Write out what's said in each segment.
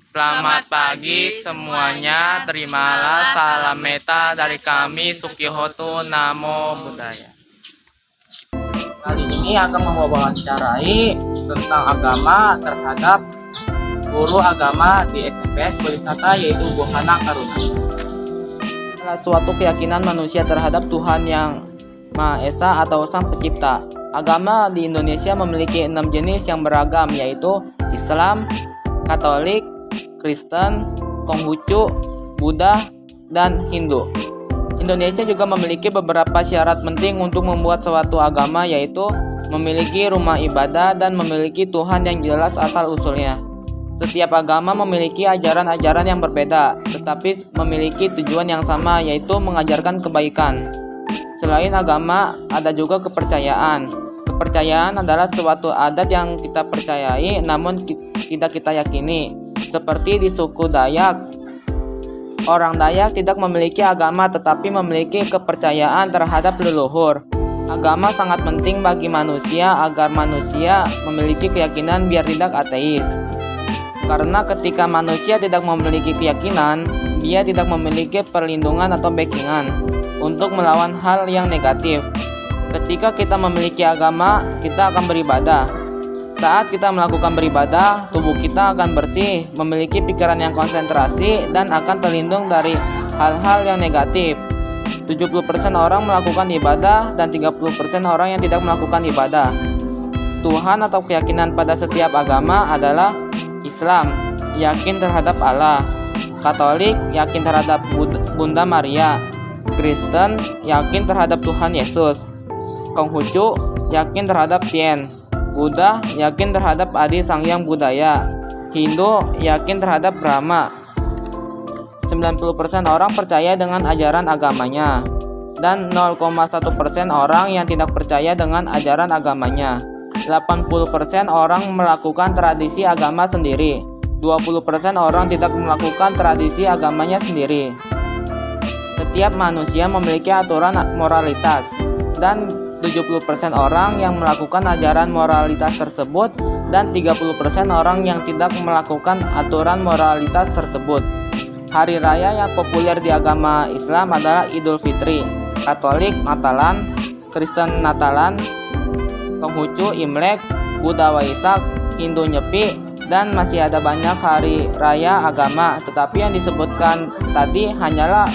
Selamat pagi semuanya, terimalah salam meta dari kami Sukihoto Namo Buddhaya. Kali ini akan mewawancarai tentang agama terhadap guru agama di SMP Kulisata, yaitu Bu Hana Karuna. Adalah suatu keyakinan manusia terhadap Tuhan yang Maha Esa atau Sang Pencipta. Agama di Indonesia memiliki 6 jenis yang beragam, yaitu Islam, Katolik, Kristen, Konghucu, Buddha, dan Hindu. Indonesia juga memiliki beberapa syarat penting untuk membuat suatu agama, yaitu memiliki rumah ibadah dan memiliki Tuhan yang jelas asal-usulnya. Setiap agama memiliki ajaran-ajaran yang berbeda, tetapi memiliki tujuan yang sama, yaitu mengajarkan kebaikan. Selain agama, ada juga kepercayaan. Kepercayaan adalah suatu adat yang kita percayai namun tidak kita yakini. Seperti di suku Dayak, orang Dayak tidak memiliki agama tetapi memiliki kepercayaan terhadap leluhur. Agama sangat penting bagi manusia agar manusia memiliki keyakinan biar tidak ateis. Karena ketika manusia tidak memiliki keyakinan, dia tidak memiliki perlindungan atau backingan untuk melawan hal yang negatif. Ketika kita memiliki agama, kita akan beribadah. Saat kita melakukan beribadah, tubuh kita akan bersih, memiliki pikiran yang konsentrasi, dan akan terlindung dari hal-hal yang negatif. 70% orang melakukan ibadah dan 30% orang yang tidak melakukan ibadah. Tuhan atau keyakinan pada setiap agama adalah Islam, yakin terhadap Allah. Katolik, yakin terhadap Bunda Maria. Kristen, yakin terhadap Tuhan Yesus. Konghucu, yakin terhadap Tien. Buddha, yakin terhadap Adi Sang Hyang Budaya. Hindu, yakin terhadap Brahma. 90% orang percaya dengan ajaran agamanya, dan 0,1% orang yang tidak percaya dengan ajaran agamanya. 80% orang melakukan tradisi agama sendiri. 20% orang tidak melakukan tradisi agamanya sendiri. Setiap manusia memiliki aturan moralitas, dan 70% orang yang melakukan ajaran moralitas tersebut, dan 30% orang yang tidak melakukan aturan moralitas tersebut. Hari raya yang populer di agama Islam adalah Idul Fitri, Katolik Natalan, Kristen Natalan, Konghucu Imlek, Buddha Waisak, Hindu Nyepi, dan masih ada banyak hari raya agama. Tetapi yang disebutkan tadi hanyalah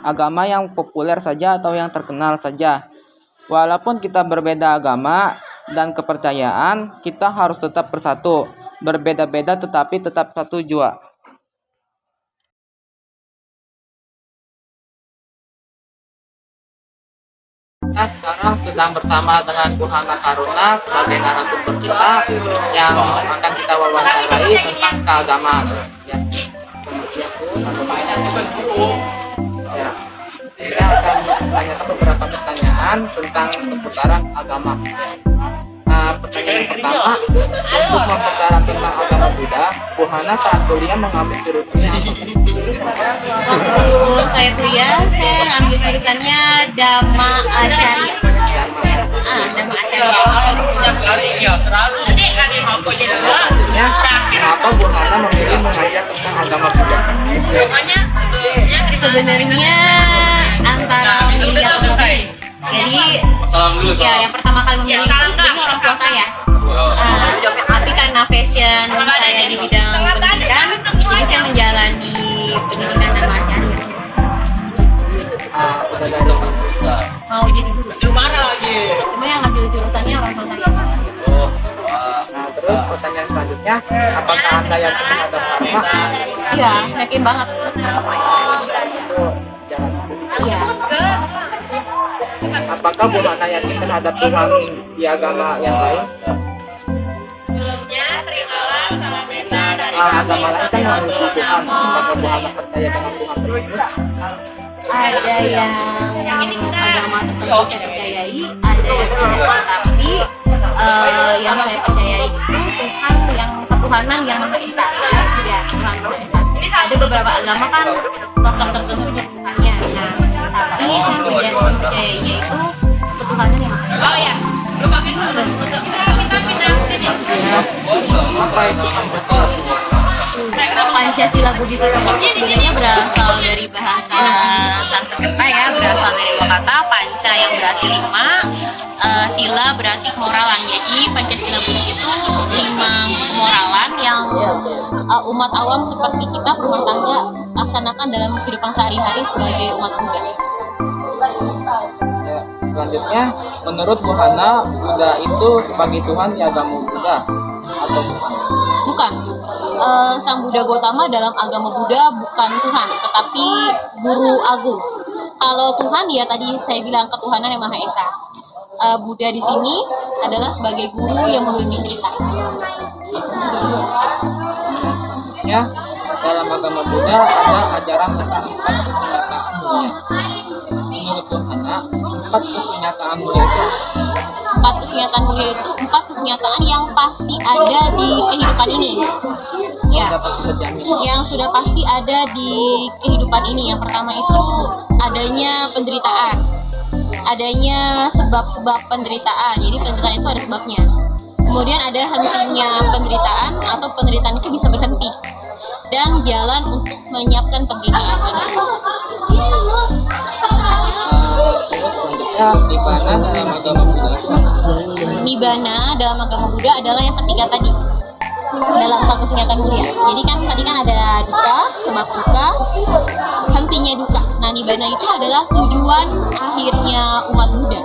agama yang populer saja atau yang terkenal saja. Walaupun kita berbeda agama dan kepercayaan, kita harus tetap bersatu. Berbeda-beda tetapi tetap satu jua. Kita sekarang sedang bersama dengan Bu Hana Karuna sebagai narasumber kita yang akan kita wawancarai tentang keagamaan. Ya. Ya. Kita akan menanyakan beberapa pertanyaan tentang seputaran agama. Pertanyaan pertama, untuk membicarakan tentang agama Buddha, Bu Hana saat kuliah mengambil jurusan Waktu saya kuliah, saya ambil jurusannya Dhamma Acarya. Dhamma Acarya. Kenapa Bu Hana memilih mengajar tentang agama Buddha? Sebenarnya antara memilih atau memilih. Jadi, ya yang pertama kali memilih itu sebenarnya orang tua saya. Tapi karena passion saya di bidang pendidikan, jadi saya menjalani pendidikan Dhamma Acarya. Mau jadi guru. Cuma yang ngambil jurusannya orang tua saya. Nah, terus pertanyaan selanjutnya, apakah Anda yakin terhadap karma? Iya, yakin banget. Iya. Apakah Bu Hana yakin terhadap Tuhan di agama yang lain? Agama lain kan memiliki Tuhan. Apakah Bu Hana percaya dengan Tuhan tersebut? Ada yang agama tertentu saya percayai, ada yang tidak. Tapi yang saya percayai itu Tuhan yang ketuhanan yang Maha Esa. Ya, Tuhan Maha Esa. Ada beberapa agama kan sosok tertentu punya Tuhannya. Tapi yang saya percayainya itu ketuhanan yang Maha Esa. Oh ya, lupa pindah sini. Apa itu Tuhan? Pancasila Budi Setiawanto sebenarnya berasal dari bahasa Sanskerta ya, berasal dari dua kata, panca yang berarti 5, sila berarti kemoralan. Jadi Pancasila Budi itu 5 kemoralan yang umat awam seperti kita berumah tangga laksanakan dalam kehidupan sehari-hari sebagai umat Buddha. Ya, selanjutnya, menurut Bu Hana, Buddha itu sebagai Tuhan di agama Buddha atau bukan? Bukan. Sang Buddha Gautama dalam agama Buddha bukan Tuhan, tetapi guru agung. Kalau Tuhan ya tadi saya bilang ketuhanan yang Maha Esa. Buddha di sini adalah sebagai guru yang membimbing kita. Ya, dalam agama Buddha ada ajaran tentang 4 kesunyataan mulia. Menurut Bu Hana, 4 kesunyataan mulia itu 4 kesunyataan mulia itu 4 kesunyataan yang pasti ada di kehidupan ini. Ya, dapat kita jamin. yang sudah pasti ada di kehidupan ini. Yang pertama itu adanya penderitaan, adanya sebab-sebab penderitaan. Jadi penderitaan itu ada sebabnya. Kemudian ada hentinya penderitaan atau penderitaan itu bisa berhenti, dan jalan untuk menyiapkan penderitaan. Terus selanjutnya, Nibbana dalam agama Buddha itu apa? Nibbana dalam agama Buddha adalah yang ketiga tadi, dalam 4 kesunyataan mulia. Jadi kan tadi kan ada duka, sebab duka, hentinya duka. Nah, Nibbana itu adalah tujuan akhirnya umat Buddha,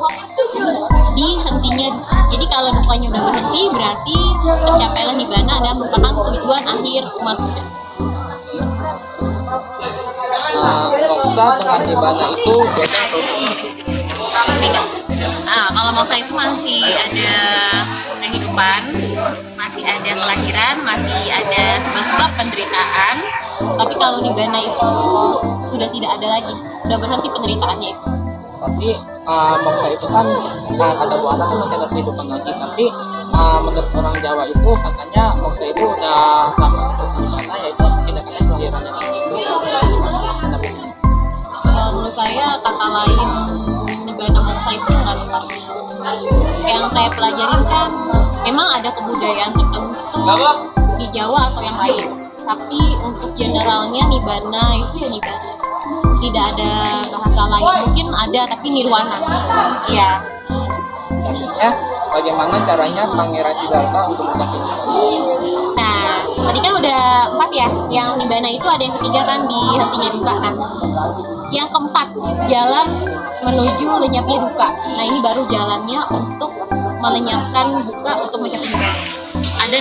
di hentinya duka. Jadi kalau dukanya udah berhenti, berarti pencapaian Nibbana adalah merupakan tujuan akhir umat Buddha. Moksa dengan Nibbana itu beda atau Beda. Nah, kalau moksa itu masih ada kehidupan, masih ada kelahiran, masih ada sebab-sebab penderitaan. Tapi kalau Nibbana itu sudah tidak ada lagi, sudah berhenti penderitaannya itu. Tapi moksa itu kan kata Bu Hana kan masih ada kehidupan lagi. Tapi menurut orang Jawa itu katanya moksa itu udah sama seperti Nibbana, yaitu tidak ada kelahirannya lagi. Menurut saya kata lain Nibbana moksa itu nggak tepat. Yang saya pelajarin kan memang ada kebudayaan tertentu di Jawa atau yang lain, tapi untuk generalnya Nibbana itu ya Nibbana, tidak ada bahasa lain. Mungkin ada tapi nirwana. Iya. Selanjutnya, bagaimana caranya Pangeran Siddhartha untuk mencapai Nibbana? Nah, tadi kan udah 4 ya. Yang Nibbana itu ada yang ketiga kan di hentinya duka. Nah, yang keempat, jalan menuju lenyapnya duka. Nah, ini baru jalannya untuk melenyapkan duka untuk mencapai Nibbana. Ada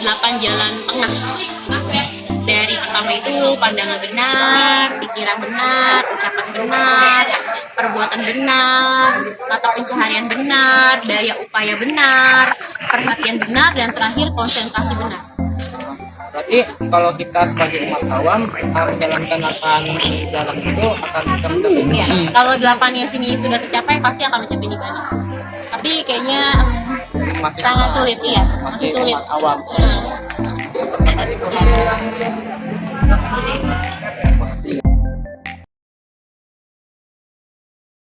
8 jalan tengah. Dari pertama itu pandangan benar, pikiran benar, ucapan benar, perbuatan benar, mata pencaharian benar, daya upaya benar, perhatian benar, dan terakhir konsentrasi benar. Berarti kalau kita sebagai umat awam menjalankan 8 jalan itu akan bisa mencapai Ya, Nibbana. kalau 8 yang sini sudah tercapai pasti akan mencapai Nibbana. Tapi kayaknya Masih sangat sulit, iya, masih masih sulit. umat awam. Nah. Terima kasih Bu Hana.